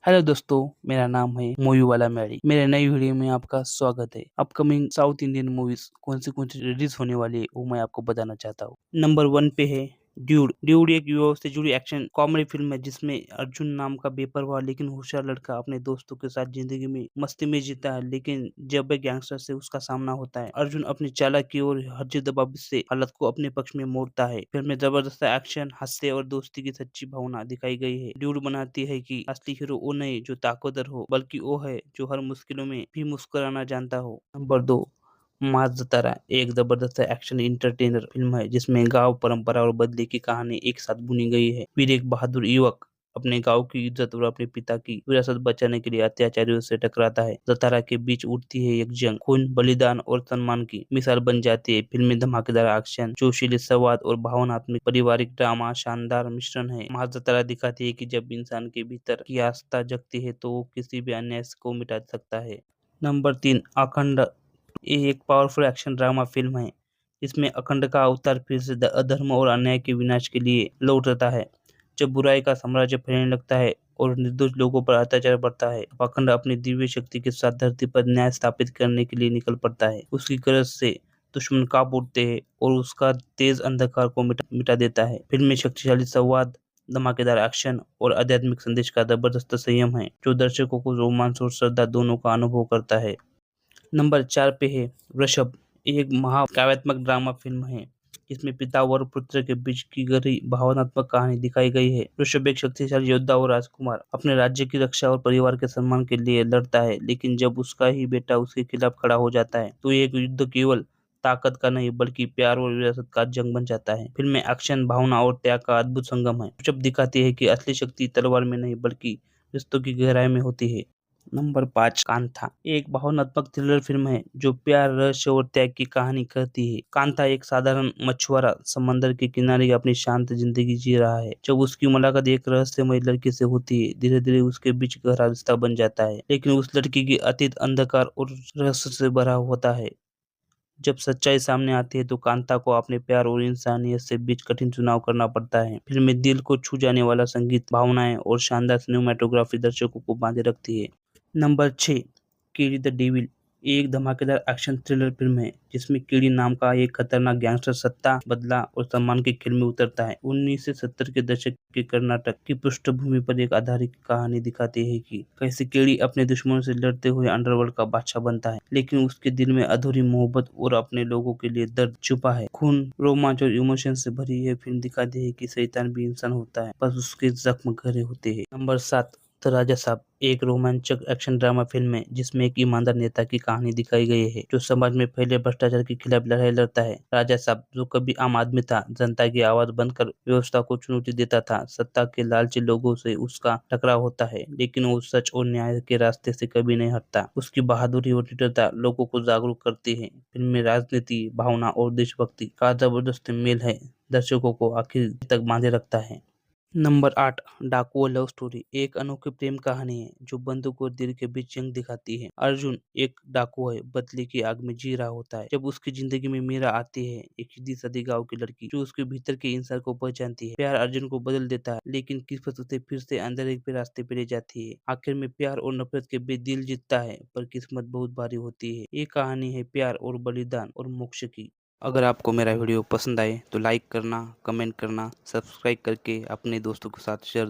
Hello दोस्तों, मेरा नाम है मूवी वाला मैरी। मेरे नई वीडियो में आपका स्वागत है। अपकमिंग साउथ इंडियन मूवीज कौन सी रिलीज होने वाली है वो मैं आपको बताना चाहता हूँ। नंबर 1 पे है ड्यूड। ड्यूड एक युवा से जुड़ी एक्शन कॉमेडी फिल्म है जिसमें अर्जुन नाम का बेपरवाह लेकिन होशियार लड़का अपने दोस्तों के साथ जिंदगी में मस्ती में जीता है, लेकिन जब एक गैंगस्टर से उसका सामना होता है, अर्जुन अपनी चालाकी और हर दबाव से हालत को अपने पक्ष में मोड़ता है। फिल्म में जबरदस्त एक्शन, हास्य और दोस्ती की सच्ची भावना दिखाई गई है। ड्यूड बनाती है कि असली हीरो वो नहीं जो ताकतवर हो, बल्कि वो है जो हर मुश्किलों में भी मुस्कुराना जानता हो। नंबर 2, माँ जतारा एक जबरदस्त एक्शन इंटरटेनर फिल्म है जिसमें गांव परंपरा और बदले की कहानी एक साथ बुनी गई है। वीर एक बहादुर युवक अपने गांव की इज्जत और अपने पिता की विरासत बचाने के लिए अत्याचारियों से टकराता है। जतारा के बीच उठती है एक जंग खून, बलिदान और सम्मान की मिसाल बन जाती है। फिल्म में धमाकेदार एक्शन, जोशीले संवाद और भावनात्मक पारिवारिक ड्रामा शानदार मिश्रण है। माँ जतारा दिखाती है कि जब इंसान के भीतर की आस्था जगती है तो वो किसी भी अन्याय को मिटा सकता है। नंबर 3, अखंड। ये एक पावरफुल एक्शन ड्रामा फिल्म है जिसमें अखंड का अवतार फिर से अधर्म और अन्याय के विनाश के लिए लौटता है। जब बुराई का साम्राज्य फैलने लगता है और निर्दोष लोगों पर अत्याचार बढ़ता है, अखंड अपनी दिव्य शक्ति के साथ धरती पर न्याय स्थापित करने के लिए निकल पड़ता है। उसकी गरज से दुश्मन कांप उठते हैं और उसका तेज अंधकार को मिटा देता है। फिल्म में शक्तिशाली संवाद, धमाकेदार एक्शन और आध्यात्मिक संदेश का जबरदस्त संयम है जो दर्शकों को रोमांच और श्रद्धा दोनों का अनुभव करता है। नंबर 4 पे है वृषभ। ये एक महाकाव्यात्मक ड्रामा फिल्म है जिसमें पिता और पुत्र के बीच की गहरी भावनात्मक कहानी दिखाई गई है। वृषभ एक शक्तिशाली योद्धा और राजकुमार अपने राज्य की रक्षा और परिवार के सम्मान के लिए लड़ता है, लेकिन जब उसका ही बेटा उसके खिलाफ खड़ा हो जाता है तो ये एक युद्ध केवल ताकत का नहीं बल्कि प्यार और विरासत का जंग बन जाता है। फिल्म में एक्शन, भावना और त्याग का अद्भुत संगम है। वृषभ दिखाती है कि असली शक्ति तलवार में नहीं बल्कि रिश्तों की गहराई में होती है। नंबर 5, कांथा। ये एक भावनात्मक थ्रिलर फिल्म है जो प्यार, रहस्य और त्याग की कहानी कहती है। कांथा एक साधारण मछुआरा समंदर के किनारे अपनी शांत जिंदगी जी रहा है। जब उसकी मुलाकात एक रहस्यमय लड़की से होती है, धीरे धीरे उसके बीच गहरा रिश्ता बन जाता है, लेकिन उस लड़की की अतीत अंधकार और रहस्य से भरा होता है। जब सच्चाई सामने आती है तो कांता को अपने प्यार और इंसानियत से बीच कठिन चुनाव करना पड़ता है। फिल्म में दिल को छू जाने वाला संगीत, भावनाएं और शानदार सिनेमेटोग्राफी दर्शकों को बांधे रखती है। नंबर 6, कीड़ी द डेविल। एक धमाकेदार एक्शन थ्रिलर फिल्म है जिसमें कीड़ी नाम का एक खतरनाक गैंगस्टर सत्ता, बदला और सम्मान के खेल में उतरता है। 1970 के दशक के कर्नाटक की पृष्ठभूमि पर एक आधारित कहानी दिखाती है कि कैसे कीड़ी अपने दुश्मनों से लड़ते हुए अंडरवर्ल्ड का बादशाह बनता है, लेकिन उसके दिल में अधूरी मोहब्बत और अपने लोगों के लिए दर्द छुपा है। खून, रोमांच और इमोशन से भरी यह फिल्म दिखाती है कि शैतान भी इंसान होता है, बस उसके जख्म गहरे होते हैं। नंबर 7, तो राजा साहब एक रोमांचक एक्शन ड्रामा फिल्म है जिसमें एक ईमानदार नेता की कहानी दिखाई गई है जो समाज में फैले भ्रष्टाचार के खिलाफ लड़ाई लड़ता है। राजा साहब जो कभी आम आदमी था, जनता की आवाज बनकर व्यवस्था को चुनौती देता था। सत्ता के लालची लोगों से उसका टकराव होता है, लेकिन वो सच और न्याय के रास्ते से कभी नहीं हटता। उसकी बहादुरी और निडरता लोगों को जागरूक करती है। फिल्म में राजनीति, भावना और देशभक्ति का जबरदस्त मेल है, दर्शकों को आखिर तक बांधे रखता है। नंबर 8, डाकू लव स्टोरी। एक अनोखी प्रेम कहानी है जो बंदूक और दिल के बीच जंग दिखाती है। अर्जुन एक डाकू है, बदले की आग में जी रहा होता है जब उसकी जिंदगी में मीरा आती है, एक सीधी सादी गांव की लड़की जो उसके भीतर के इंसान को पहचानती है। प्यार अर्जुन को बदल देता है, लेकिन किस्मत उसे फिर से अंदर एक रास्ते पे ले जाती है। आखिर में प्यार और नफरत के बीच दिल जीतता है, पर किस्मत बहुत भारी होती है। ये कहानी है प्यार और बलिदान और मोक्ष की। अगर आपको मेरा वीडियो पसंद आए तो लाइक करना, कमेंट करना, सब्सक्राइब करके अपने दोस्तों के साथ शेयर